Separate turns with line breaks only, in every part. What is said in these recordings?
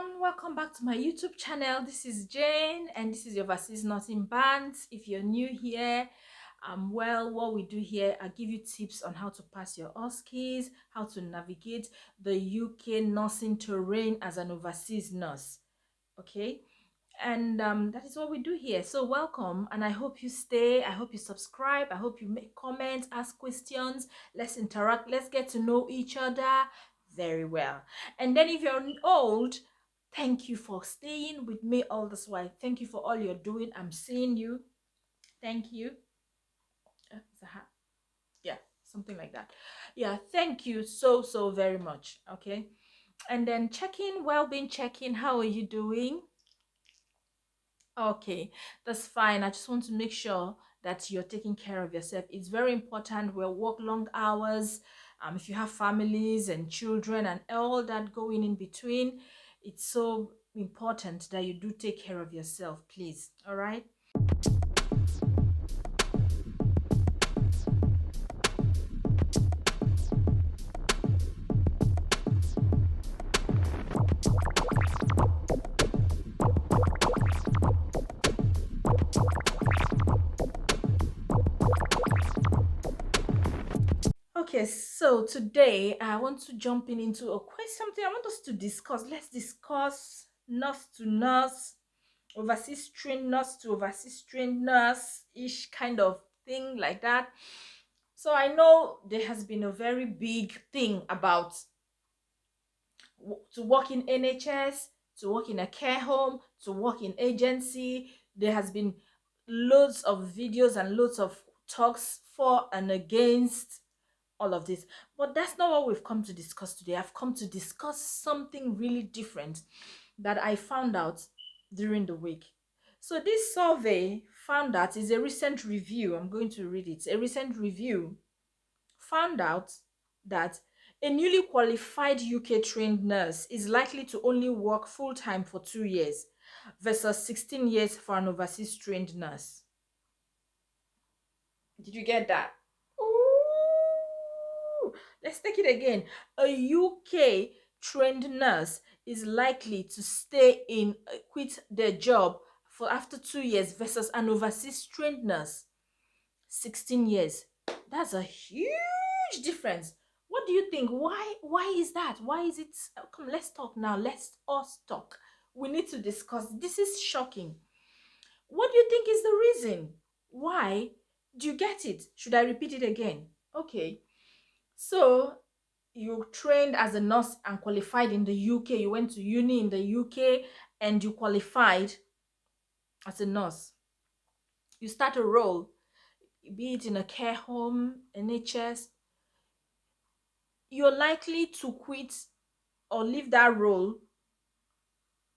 everyone, welcome back to my YouTube channel. This is Jane and this is your overseas nursing band. If you're new here, what we do here, I give you tips on how to pass your OSCEs, how to navigate the UK nursing terrain as an overseas nurse. Okay, and that is what we do here. So welcome, and I hope you stay. I hope you subscribe. I hope you make comments, ask questions. Let's interact. Let's get to know each other very well. And then if you're old, thank you for staying with me all this while. Thank you for all you're doing. I'm seeing you. Thank you. Yeah, something like that. Yeah, thank you so very much. Okay, and then check-in, well-being check-in. How are you doing? Okay, that's fine. I just want to make sure that you're taking care of yourself. It's very important. We'll work long hours. If you have families and children and all that going in between, it's so important that you do take care of yourself, please. All right. Okay, so today I want to jump into a question, something I want us to discuss. Let's discuss nurse to nurse, overseas trained nurse to overseas trained nurse ish kind of thing like that. So I know there has been a very big thing about to work in NHS, to work in a care home, to work in agency. There has been loads of videos and loads of talks for and against all of this. But that's not what we've come to discuss today. I've come to discuss something really different that I found out during the week. So this survey found out is a recent review. I'm going to read it. A recent review found out that a newly qualified UK trained nurse is likely to only work full-time for 2 years versus 16 years for an overseas trained nurse. Did you get that? Ooh. Let's take it again. A UK trained nurse is likely to stay in, quit their job for after 2 years versus an overseas trained nurse 16 years. That's a huge difference. What do you think? Why is that? Why is it? Come, let's talk now. Let's us talk. We need to discuss. This is shocking. What do you think is the reason? Why? Do you get it? Should I repeat it again? Okay. So you trained as a nurse and qualified in the UK. You went to uni in the UK and you qualified as a nurse. You start a role, be it in a care home, NHS. You're likely to quit or leave that role.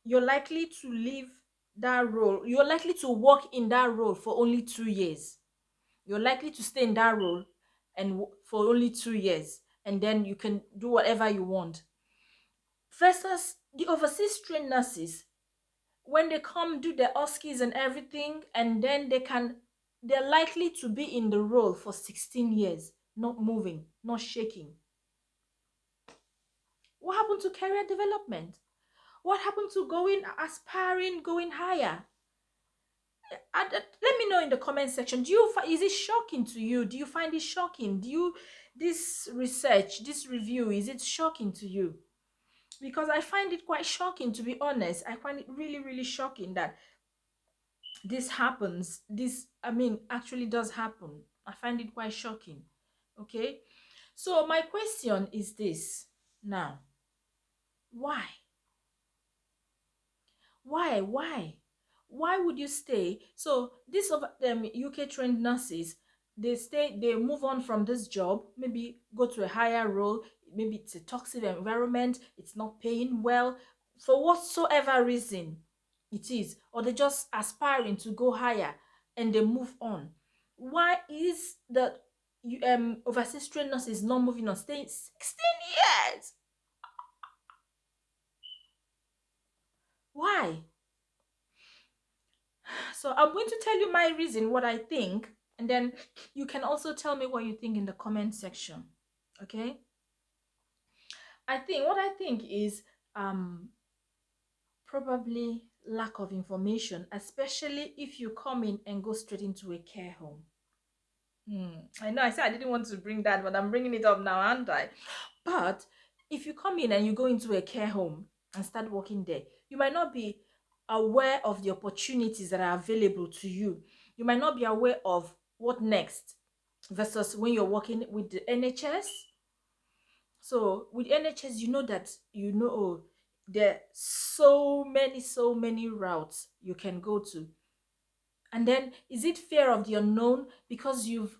You're likely to leave that role. You're likely to work in that role for only 2 years. You're likely to stay in that role and for only 2 years, and then you can do whatever you want. Versus the overseas trained nurses, when they come do their OSCEs and everything, and then they're likely to be in the role for 16 years, not moving, not shaking. What happened to career development? What happened to going, aspiring, going higher? Let me know in the comment section. Is it shocking to you? Do you find it shocking? This research, this review, is it shocking to you? Because I find it quite shocking, to be honest. I find it really shocking that this happens. This, I mean, actually does happen. I find it quite shocking. Okay, so my question is this now: why? Why would you stay? So this of them UK trained nurses, they move on from this job, maybe go to a higher role. Maybe it's a toxic environment, it's not paying well, for whatsoever reason it is, or they're just aspiring to go higher and they move on. Why is the overseas trained nurses not moving on, staying 16 years? Why? So I'm going to tell you my reason, what I think, and then you can also tell me what you think in the comment section. Okay? What I think is, um Probably lack of information, especially if you come in and go straight into a care home. I know I said I didn't want to bring that, but I'm bringing it up now, aren't I? But if you come in and you go into a care home and start working there, you might not be aware of the opportunities that are available to you. You might not be aware of what next versus when you're working with the NHS. So with NHS, you know that there are so many routes you can go to. And then, is it fear of the unknown because you've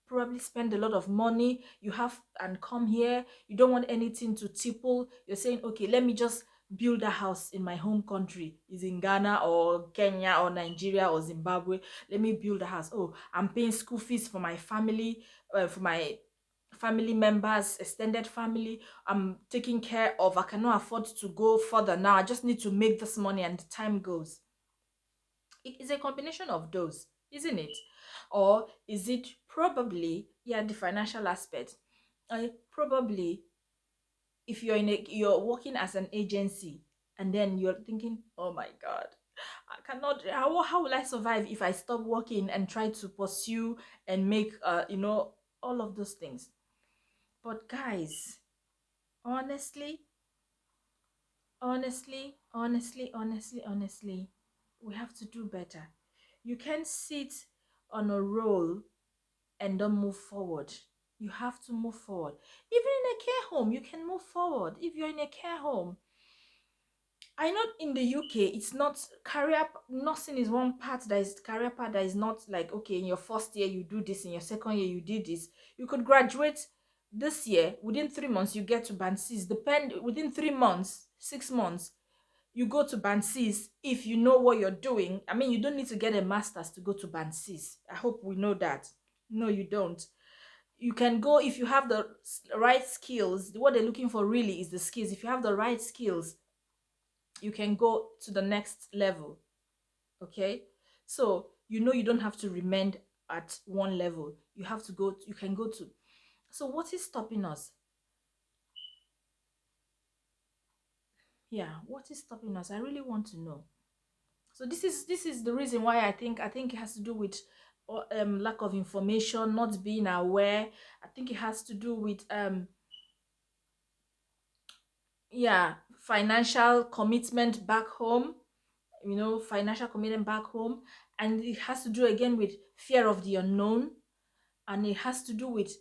probably spent a lot of money, you have and come here, you don't want anything to tipple. You're saying, okay, let me just build a house in my home country, is in Ghana or Kenya or Nigeria or Zimbabwe. Let me build a house. Oh, I'm paying school fees for my family, for my family members, extended family. I'm taking care of. I cannot afford to go further now. I just need to make this money, and the time goes. It is a combination of those, isn't it? Or is it probably, yeah, the financial aspect? Probably, if you're working as an agency, and then you're thinking, oh my God, I cannot. How will I survive if I stop working and try to pursue and make all of those things? But guys, honestly, honestly, we have to do better. You can't sit on a roll and don't move forward. You have to move forward. Even in a care home, you can move forward. If you're in a care home, I know in the UK, it's not nursing is one part that is career part that is not like, okay, in your first year you do this, in your second year you did this. You could graduate this year, within 3 months you get to band 6. Within 3 months, 6 months, you go to band 6 if you know what you're doing. I mean, you don't need to get a master's to go to band 6. I hope we know that. No, you don't. You can go if you have the right skills. What they're looking for really is the skills. If you have the right skills, you can go to the next level. Okay, so you don't have to remain at one level. You can go to. So what is stopping us? Yeah, what is stopping us? I really want to know. So this is the reason why I think it has to do with lack of information, not being aware. I think it has to do with yeah, financial commitment back home. Financial commitment back home, and it has to do again with fear of the unknown, and it has to do with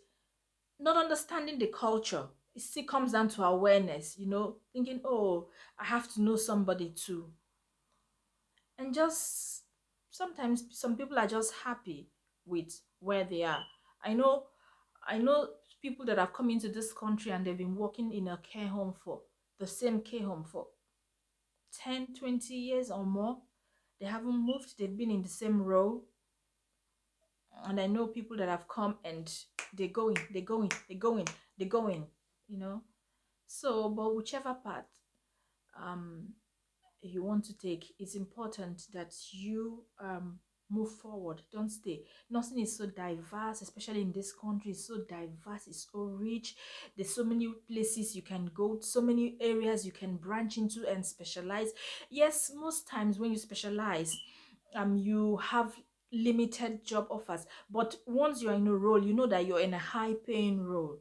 not understanding the culture. It still comes down to awareness, thinking, oh, I have to know somebody too. And just sometimes some people are just happy with where they are. I know i know people that have come into this country and they've been working in a care home for the same care home for 10, 20 years or more. They haven't moved, they've been in the same role. And I know people that have come and they're going. you know so, but whichever path um you want to take, it's important that you move forward. Don't stay. Nursing is so diverse, especially in this country. It's so diverse, it's so rich. There's so many places you can go, so many areas you can branch into and specialize. Yes, most times when you specialize, you have limited job offers, but once you're in a role, you know that you're in a high paying role.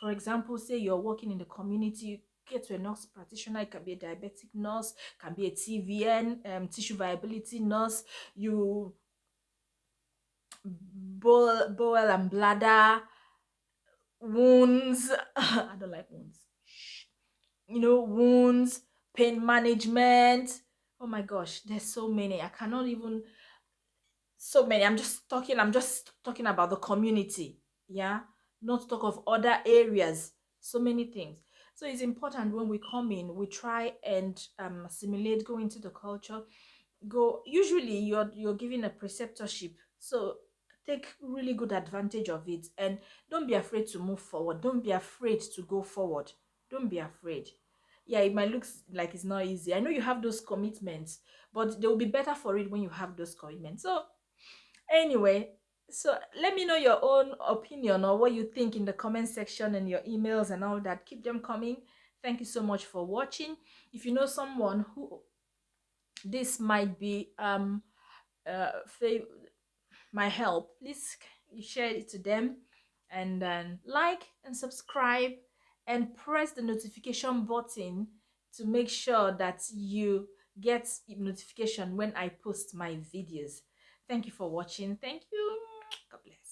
For example, say you're working in the community, get to a nurse practitioner. It can be a diabetic nurse, can be a TVN, tissue viability nurse. You bowel and bladder, wounds. I don't like wounds. Wounds, pain management. Oh my gosh, there's so many. I cannot even. So many. I'm just talking about the community. Yeah, not to talk of other areas. So many things. So it's important when we come in, we try and assimilate, go into the culture. Go Usually you're given a preceptorship, so take really good advantage of it, and don't be afraid to move forward. Don't be afraid to go forward. Don't be afraid. Yeah, it might look like it's not easy. I know you have those commitments, but they will be better for it when you have those commitments. So anyway, so let me know your own opinion or what you think in the comment section and your emails and all that. Keep them coming. Thank you so much for watching. If you know someone who this might be fa- my help, please share it to them, and then like and subscribe and press the notification button to make sure that you get notification when I post my videos. Thank you for watching. Thank you. God bless.